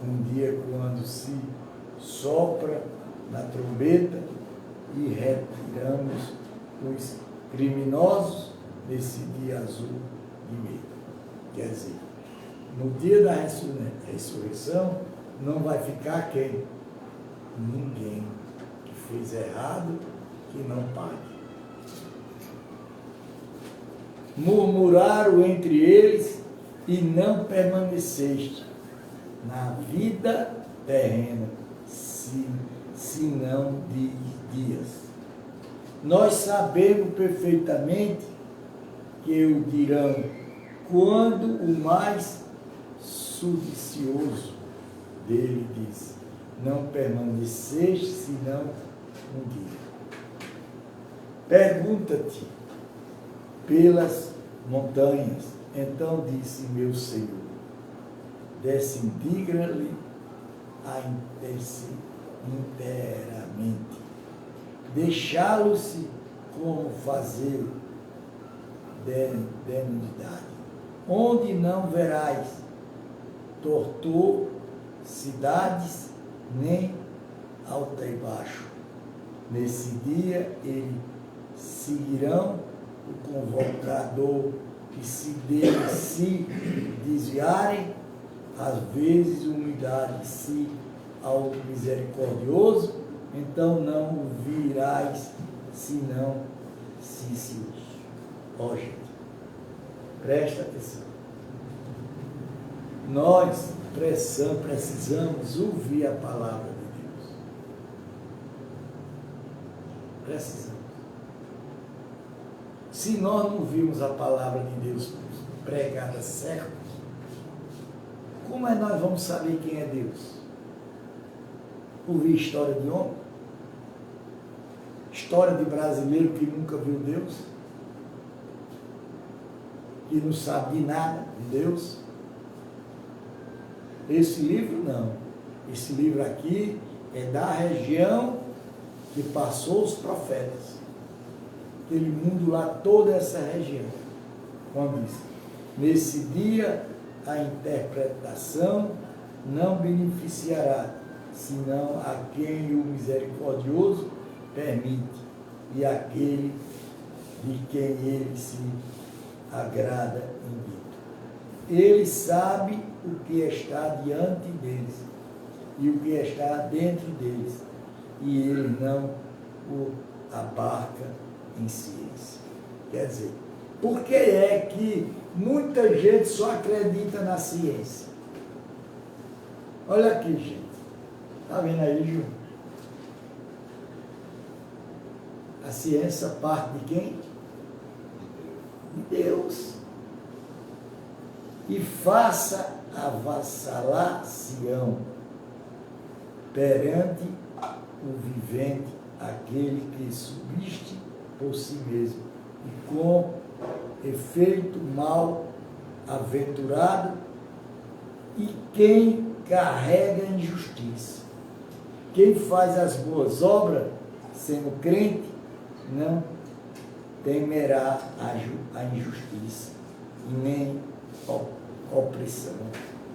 Speaker 3: Um dia quando se sopra na trombeta e retiramos os criminosos nesse dia azul de medo. Quer dizer, no dia da ressurreição não vai ficar quem? Ninguém que fez errado, que não pague. Murmuraram entre eles e não permaneceste na vida terrena, senão de dias. Nós sabemos perfeitamente que o dirão quando o mais sedicioso dele diz, não permaneceste senão um dia. Pergunta-te pelas montanhas. Então disse meu Senhor, desintegra-lhe inteiramente, deixá-lo-se como fazer denudidade, onde não verás tortor, cidades, nem alta e baixo. Nesse dia eles seguirão o convocador, que se dele se desviarem, às vezes humildade se ao misericordioso, então não o virás, senão cícios. Ó gente, presta atenção. Nós precisamos ouvir a palavra de Deus. Precisamos. Se nós não ouvirmos a palavra de Deus pregada certa, como é que nós vamos saber quem é Deus? Ouvir história de homem? História de brasileiro que nunca viu Deus? Que não sabe de nada de Deus? Esse livro não. Esse livro aqui é da região que passou os profetas. Aquele mundo lá, toda essa região. Quando diz, nesse dia a interpretação não beneficiará, senão a quem o misericordioso permite, e aquele de quem ele se agrada em dito. Ele sabe o que está diante deles e o que está dentro deles, e ele não o abarca em ciência. Quer dizer, por que é que muita gente só acredita na ciência? Olha aqui, gente. Está vendo aí, Ju? A ciência parte de quem? De Deus. E faça avassalar Sião perante o vivente, aquele que subiste por si mesmo, e com efeito mal aventurado, e quem carrega a injustiça. Quem faz as boas obras, sendo crente, não temerá a injustiça, e nem opressão.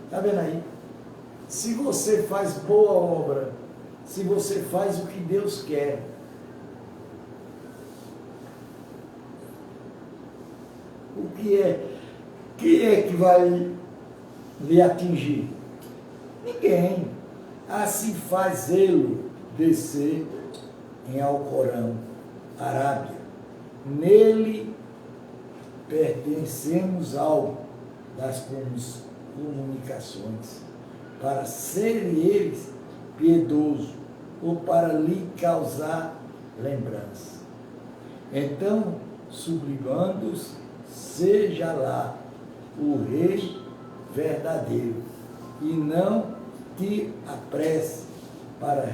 Speaker 3: Está vendo aí? Se você faz boa obra, se você faz o que Deus quer, quem é que vai lhe atingir? Ninguém. Assim fazê-lo descer em Alcorão, Arábia. Nele pertencemos ao das comunicações, para serem eles piedosos, ou para lhe causar lembrança. Então, sublimando-os, seja lá o Rei verdadeiro, e não te apresse para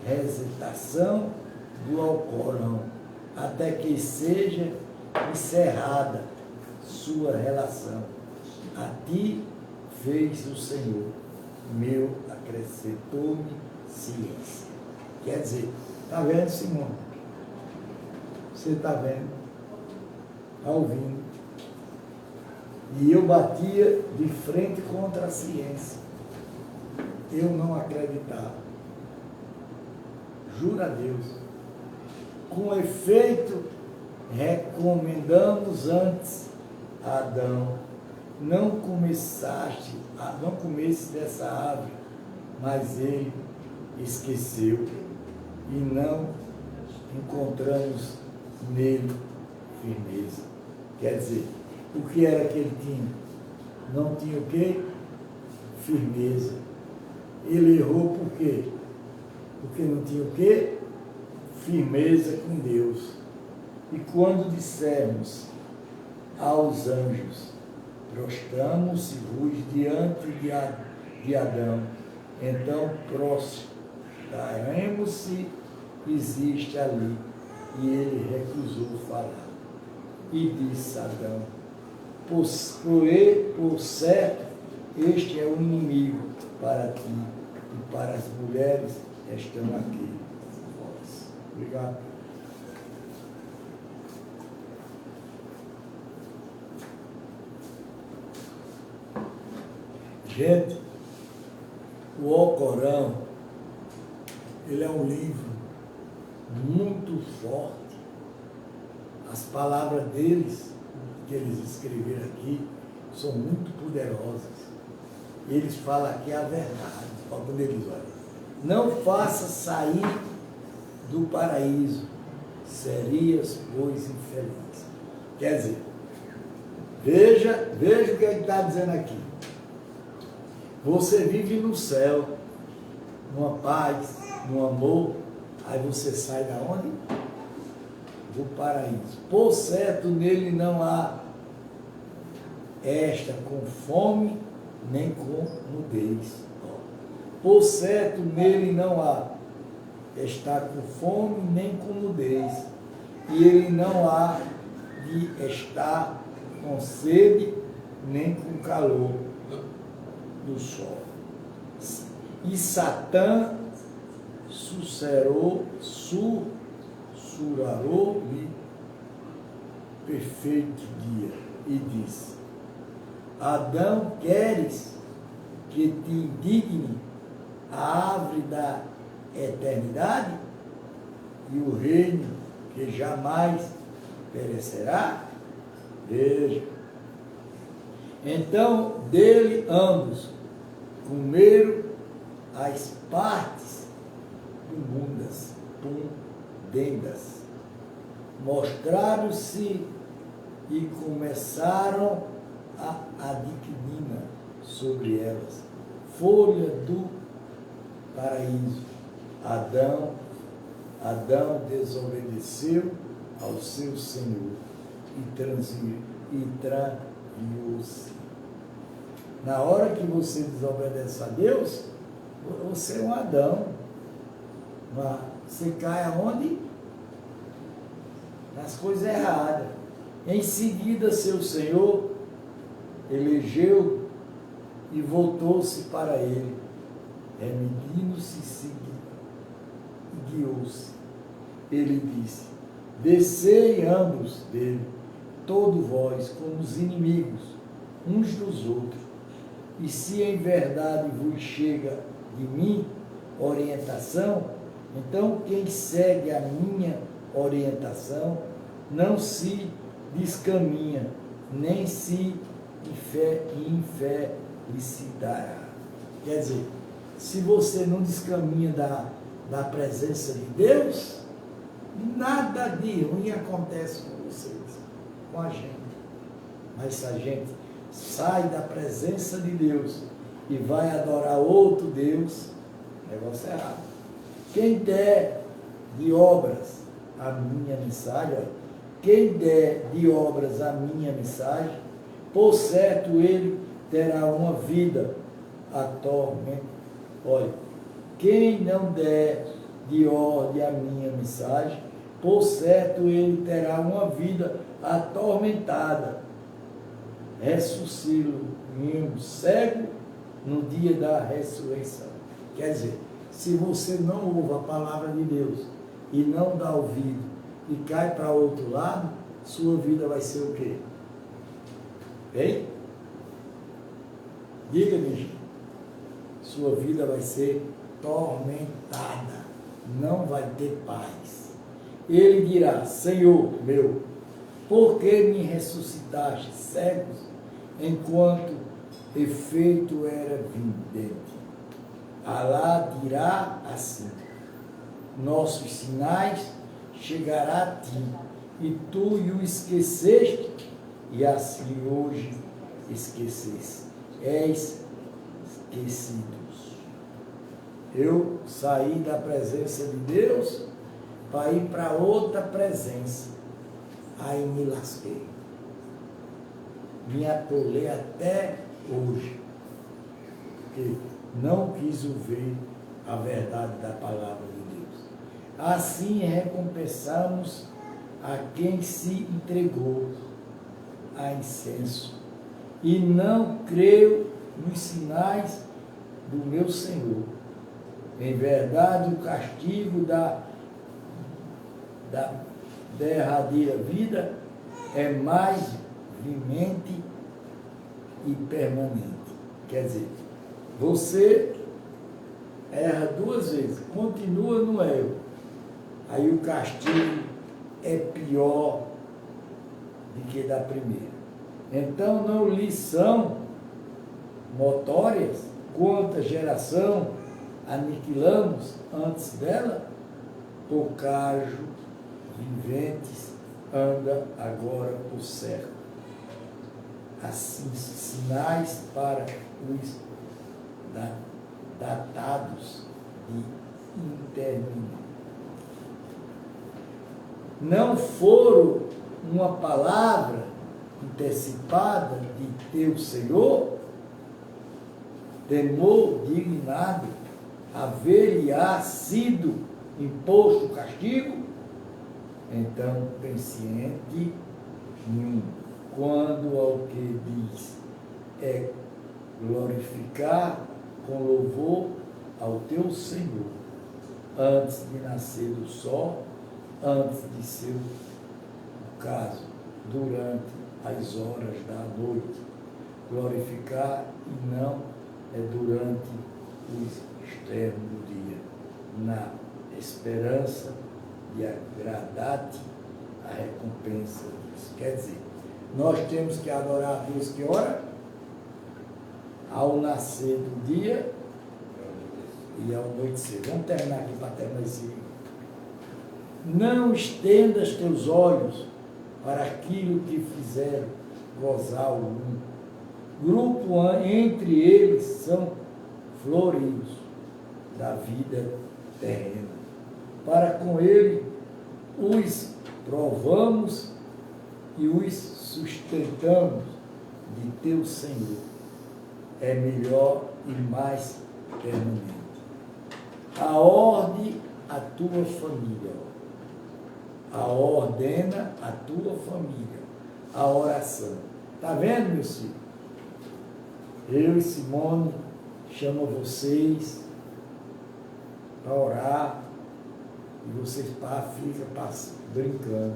Speaker 3: recitação do Alcorão, até que seja encerrada sua relação. A ti fez o Senhor, meu acrescentou-me ciência. Quer dizer, Está vendo, Simone? Você está vendo? Está ouvindo? E eu batia de frente contra a ciência. Eu não acreditava. Juro a Deus. Com efeito, recomendamos antes a Adão, não comesse dessa árvore, mas ele esqueceu e não encontramos nele firmeza. Quer dizer, o que era que ele tinha? Não tinha o quê? Firmeza. Ele errou por quê? Porque não tinha o quê? Firmeza com Deus. E quando dissermos aos anjos, prostramos-vos diante de Adão, então prostraremos-se, existe ali. E ele recusou falar. E disse Adão, por certo, este é o inimigo para ti e para as mulheres que estão aqui. Obrigado. Gente, o Alcorão, ele é um livro muito forte. As palavras deles, que eles escreveram aqui, são muito poderosas. Eles falam aqui a verdade. Olha quando eles olham. Não faça sair do paraíso, serias, pois, infeliz. Quer dizer, veja o que ele está dizendo aqui. Você vive no céu, numa paz, num amor, aí você sai da onde? Do paraíso. Por certo, nele não há esta com fome, nem com nudez. Por certo, nele não há estar com fome, nem com nudez. E ele não há de estar com sede, nem com calor do sol. E Satã sussurrou-lhe perfeito dia e disse: Adão, queres que te indigne a árvore da eternidade e o reino que jamais perecerá? Veja. Então dele ambos comeram as partes pundendas, mostraram-se e começaram a adquirina sobre elas, folha do paraíso. Adão desobedeceu ao seu Senhor e transviou-se. Na hora que você desobedece a Deus, você é um Adão. Você cai aonde? Nas coisas erradas. Em seguida, seu Senhor elegeu e voltou-se para ele, remedindo-se e guiou-se. Ele disse: descei ambos dele, todos vós, como os inimigos, uns dos outros. E se em verdade vos chega de mim orientação, então quem segue a minha orientação não se descaminha, nem se infelicitará. Quer dizer, se você não descaminha da presença de Deus, nada de ruim acontece com vocês, com a gente. Mas se a gente sai da presença de Deus e vai adorar outro Deus, negócio é errado. Quem der de obras a minha mensagem, quem der de obras a minha mensagem, por certo ele terá uma vida atormentada. Olha, quem não der de ordem a minha mensagem, por certo ele terá uma vida atormentada. Ressuscito cego no dia da ressurreição. Quer dizer, se você não ouve a palavra de Deus e não dá ouvido e cai para outro lado, sua vida vai ser o quê? Hein? Diga-me, gente. Sua vida vai ser tormentada, não vai ter paz. Ele dirá: Senhor meu, por que me ressuscitaste cegos, enquanto efeito era vidente? Alá dirá assim: nossos sinais chegará a ti, e tu o esqueceste, e assim hoje esqueceste. És esquecidos. Eu saí da presença de Deus para ir para outra presença. Aí me lasquei. Me atolei até hoje. Porque não quis ouvir a verdade da palavra de Deus. Assim recompensamos a quem se entregou a incenso e não creu nos sinais do meu Senhor. Em verdade, o castigo da derradeira vida é mais vimente e permanente. Quer dizer, você erra duas vezes, continua no erro. Aí o castigo é pior do que da primeira. Então não lhe são notórias quanta geração aniquilamos antes dela? O cajo viventes anda agora por certo. Assim, sinais para os datados de interminável. Não foram uma palavra antecipada de teu Senhor? Temor dignado, haver-lhe-á sido imposto o castigo? Então, consciente quando ao que diz é glorificar com louvor ao teu Senhor, antes de nascer do sol, antes de seu caso, durante as horas da noite, glorificar e não é durante os extremos do dia, na esperança de agradar-te a recompensa disso. Quer dizer, nós temos que adorar a Deus que hora? Ao nascer do dia e ao anoitecer. Vamos terminar aqui para terminar esse livro. Não estendas teus olhos para aquilo que fizeram gozar o mundo. Grupo entre eles são floridos da vida terrena. Para com ele os provamos e os sustentamos de teu Senhor. É melhor e mais permanente. A ordem a tua família. A ordena a tua família. A oração. Está vendo, meu filho? Eu e Simone chamo vocês para orar e vocês ficam brincando.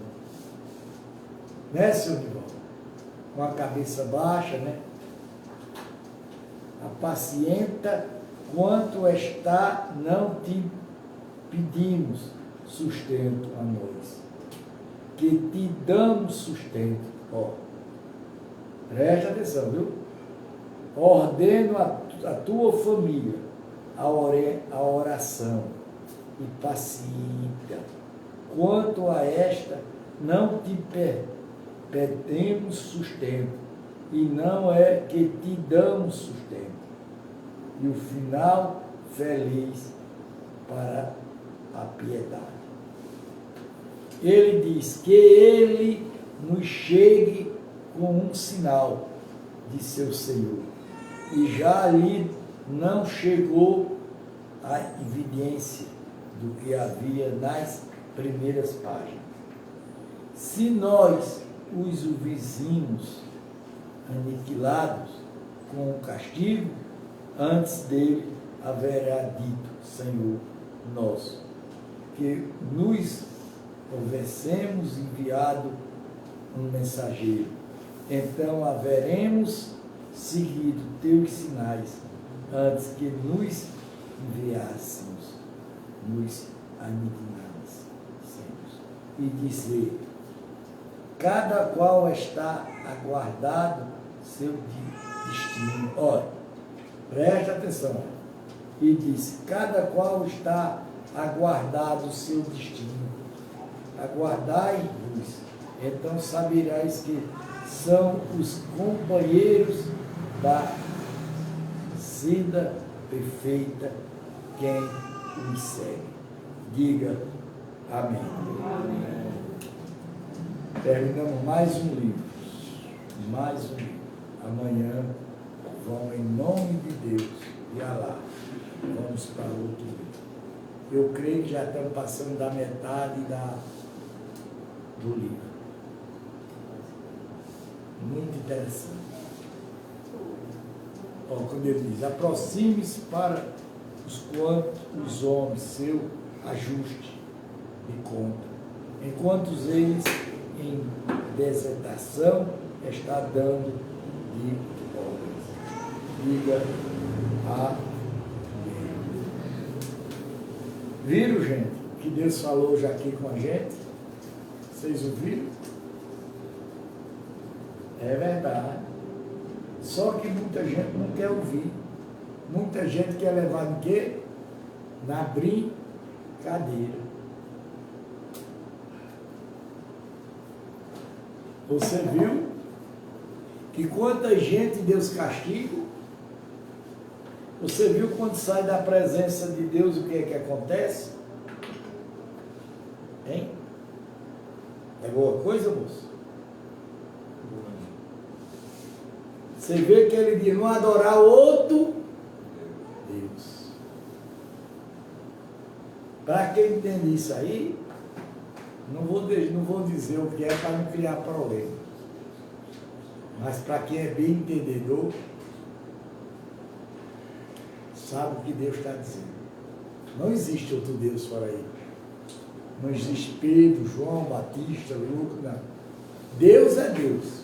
Speaker 3: Né, senhor Nivaldo? Com a cabeça baixa, né? Apacienta quanto está, não te pedimos sustento a nós, que te damos sustento. Ó, presta atenção, viu? Ordeno a tua família a oração e pacienta. Quanto a esta, não te pedimos sustento, e não é que te damos sustento. E o final feliz para a piedade. Ele diz que ele nos chegue com um sinal de seu Senhor. E já ali não chegou a evidência do que havia nas primeiras páginas. Se nós os vizinhos aniquilados com o castigo, antes dele haverá dito, Senhor nosso, porque nos houvessemos enviado um mensageiro. Então haveremos seguido teus sinais antes que nos enviássemos, nos aniquilássemos. E dizer, cada qual está aguardado seu destino. Olha, presta atenção. E disse, cada qual está aguardado o seu destino. Aguardai-vos, então saberás que são os companheiros da vida perfeita quem os segue. Diga amém. Amém. Terminamos mais um livro. Mais um livro. Amanhã vão em nome de Deus e Alá. Vamos para outro livro. Eu creio que já estamos passando da metade do livro. Muito interessante. Quando ele diz, aproxime-se para os homens, seu ajuste de conta, enquanto eles em desertação está dando de obras. Diga amém. Viram, gente, que Deus falou já aqui com a gente? Vocês ouviram? É verdade. Só que muita gente não quer ouvir. Muita gente quer levar em quê? Na brincadeira. Você viu que quanta gente Deus castiga? Você viu quando sai da presença de Deus o que é que acontece? Hein? É boa coisa, moço? Você vê que ele diz, não adorar outro Deus. Para quem entende isso aí, não vou dizer o que é para não criar problema. Mas para quem é bem entendedor, sabe o que Deus está dizendo. Não existe outro Deus fora ele. Não existe Pedro, João, Batista, Lucas, não. Deus é Deus.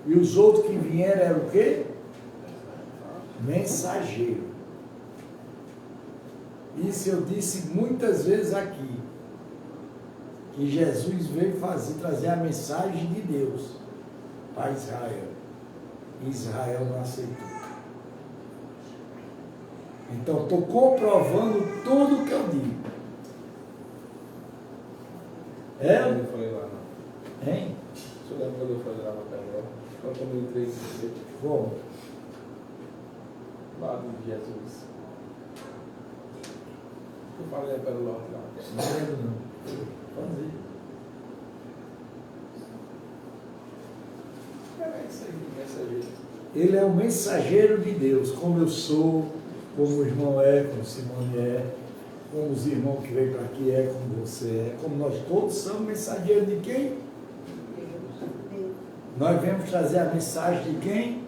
Speaker 3: E os outros que vieram eram o quê? Mensageiro. Isso eu disse muitas vezes aqui. Que Jesus veio trazer a mensagem de Deus para Israel. E Israel não aceitou. Então, estou comprovando tudo o que eu digo. É?
Speaker 4: Eu falei lá, não.
Speaker 3: Hein?
Speaker 4: O senhor lembra quando eu falei lá na Pedra? Quando eu entrei em você?
Speaker 3: Como?
Speaker 4: Lá do Jesus. Eu falei a Pedra lá.
Speaker 3: Não lembro não. Fazer.
Speaker 4: É isso aí, mensageiro.
Speaker 3: Ele é o mensageiro de Deus, como eu sou, como o irmão é, como Simone é, como os irmãos que veio para aqui é, como você é, como nós todos somos mensageiros de quem? Nós viemos trazer a mensagem de quem?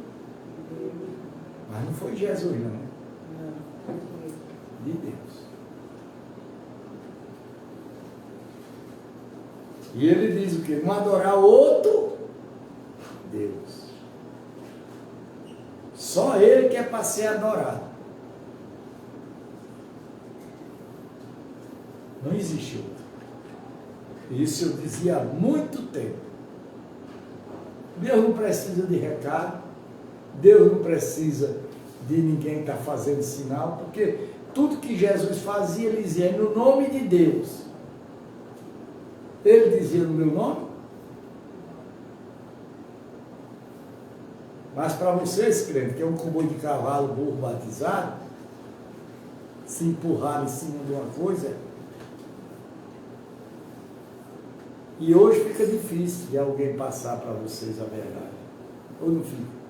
Speaker 3: Mas não foi Jesus, não. De Deus. E ele diz o quê? Não adorar outro Deus. Só ele que é para ser adorado. Não existe outro. Isso eu dizia há muito tempo. Deus não precisa de recado. Deus não precisa de ninguém estar fazendo sinal, porque tudo que Jesus fazia, ele dizia no nome de Deus. Ele dizia no meu nome. Mas para vocês, crentes, que é um comboio de cavalo, burro batizado, se empurrar em cima de uma coisa, e hoje fica difícil de alguém passar para vocês a verdade. Ou não fica?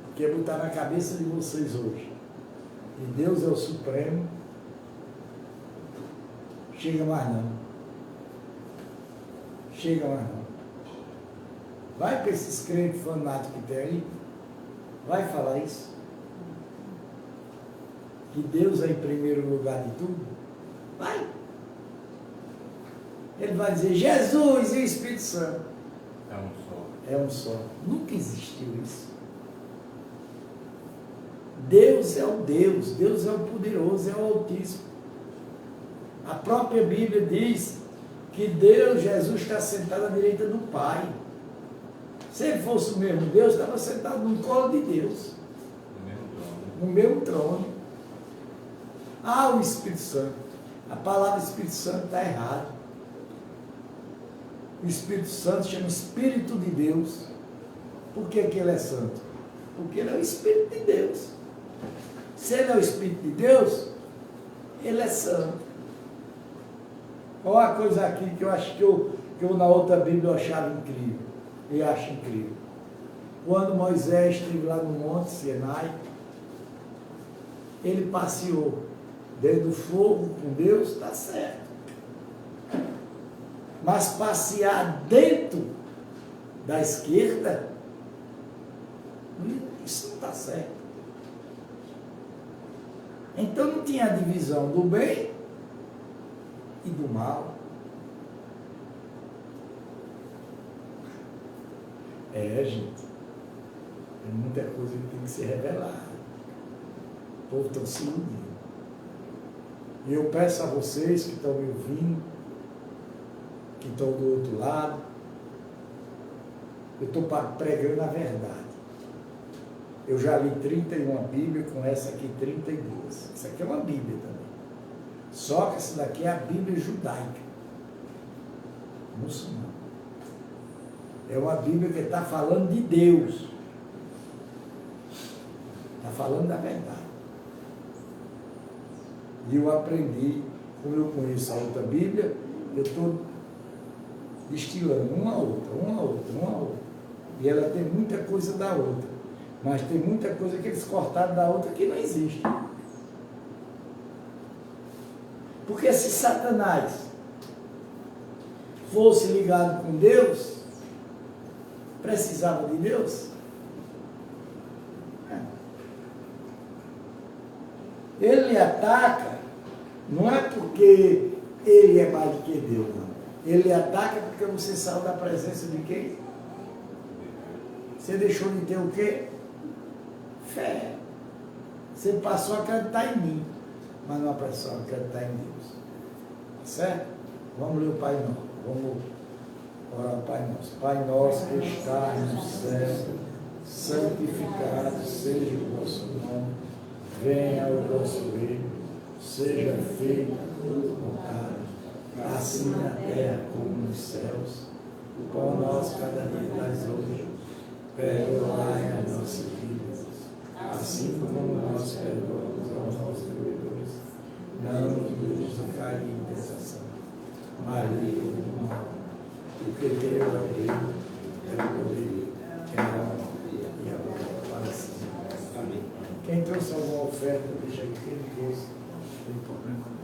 Speaker 3: Porque é botar na cabeça de vocês hoje. E Deus é o Supremo. Chega mais não. Chega mais não. Vai para esses crentes fanáticos que tem aí. Vai falar isso. que Deus é em primeiro lugar de tudo? Vai. Ele vai dizer, Jesus e o Espírito Santo.
Speaker 5: É um só.
Speaker 3: É um só. Nunca existiu isso. Deus é o Deus é o poderoso, é o Altíssimo. A própria Bíblia diz que Deus, Jesus, está sentado à direita do Pai. Se ele fosse o mesmo Deus, estava sentado no colo de Deus. No mesmo trono. Ah, o Espírito Santo. A palavra Espírito Santo está errada. O Espírito Santo chama Espírito de Deus. Por que ele é santo? Porque ele é o Espírito de Deus. Se ele é o Espírito de Deus, ele é santo. Olha a coisa aqui que eu acho que eu na outra Bíblia eu achava incrível. Eu acho incrível. Quando Moisés esteve lá no Monte Sinai, ele passeou dentro do fogo com Deus, está certo. Mas passear dentro da esquerda, isso não está certo. Então não tinha a divisão do bem e do mal. Gente, tem muita coisa que tem que ser revelada. O povo está se iludindo. E eu peço a vocês que estão me ouvindo, que estão do outro lado, eu estou pregando a verdade. Eu já li 31 Bíblias, com essa aqui 32. Essa aqui é uma Bíblia também. Só que essa daqui é a Bíblia judaica, muçulmana. É uma Bíblia que está falando de Deus. Está falando da verdade. E eu aprendi, como eu conheço a outra Bíblia, eu estou destilando uma a outra. E ela tem muita coisa da outra. Mas tem muita coisa que eles cortaram da outra que não existe. Porque se Satanás fosse ligado com Deus, precisava de Deus? Ele lhe ataca, não é porque ele é mais do que Deus, não. Ele lhe ataca porque você saiu da presença de quem? Você deixou de ter o quê? Fé. Você passou a acreditar em mim, mas não passou a acreditar em Deus. Tá certo? Vamos ler o Pai Nosso. Vamos orar o Pai Nosso. Pai Nosso que está no céu, santificado seja o vosso nome. Venha o vosso reino, seja feita a tua vontade, assim na terra como nos céus. O pão nosso cada dia dás hoje, perdoai as nossas dívidas, assim como nós perdoamos aos nossos devedores. Não nos deixes cair em tentação, mas livra-nos do mal, porque teu é o reino, é o poder, é a honra e a glória para sempre. Amém. Quem trouxe alguma oferta, deixa aqui, quem trouxe, não tem problema.